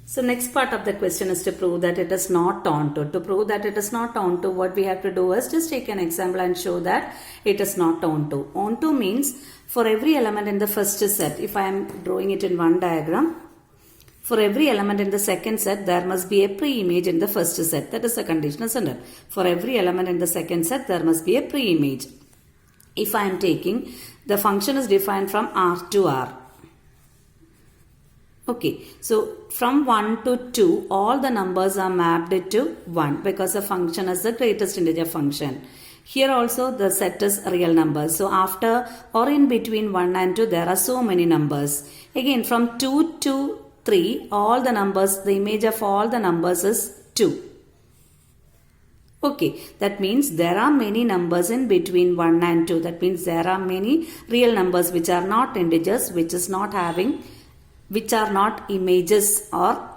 So next part of the question is to prove that it is not onto. To prove that it is not onto, what we have to do is just take an example and show that it is not onto. Onto means for every element in the first set, if I am drawing it in one diagram, for every element in the second set, there must be a pre-image in the first set. That is the condition, isn't it? For every element in the second set, there must be a pre-image. If I am taking, the function is defined from R to R. Okay, so from 1 to 2, all the numbers are mapped to 1 because the function is the greatest integer function. Here also the set is real numbers. So after or in between 1 and 2, there are so many numbers. Again, from 2 to 3, all the numbers, the image of all the numbers is 2. Okay, that means there are many numbers in between 1 and 2. That means there are many real numbers which are not integers, which are not images or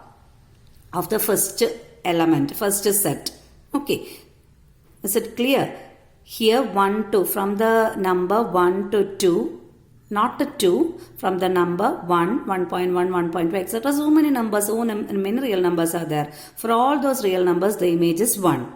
of the first element, first set. Okay, is it clear? Here 1, 2, from the number 1 to 2, not the 2, from the number 1, 1.1, 1.2, etc. So many numbers, many real numbers are there. For all those real numbers, the image is 1.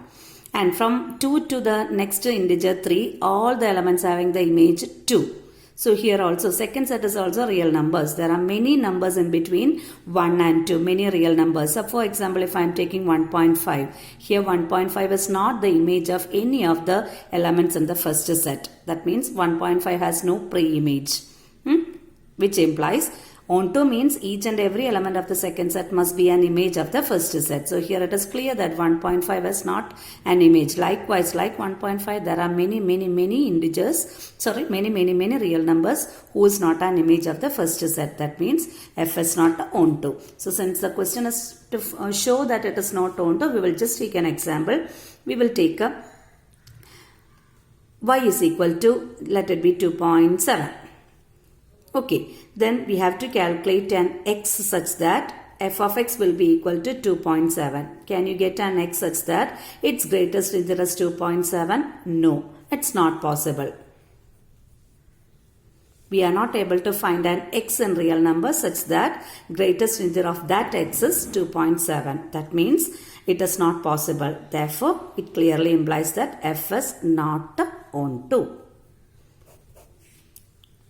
And from 2 to the next integer 3, all the elements having the image 2. So here also second set is also real numbers. There are many numbers in between 1 and 2, many real numbers. So for example, if I am taking 1.5, here 1.5 is not the image of any of the elements in the first set. That means 1.5 has no pre-image, which implies onto means each and every element of the second set must be an image of the first set. So here it is clear that 1.5 is not an image. Likewise, like 1.5, there are many integers, many real numbers who is not an image of the first set. That means F is not onto. So since the question is to show that it is not onto, we will just take an example. We will take a y is equal to, let it be 2.7. Okay, then we have to calculate an x such that f of x will be equal to 2.7. Can you get an x such that its greatest integer is 2.7? No, it's not possible. We are not able to find an x in real number such that greatest integer of that x is 2.7. That means it is not possible. Therefore, it clearly implies that f is not onto.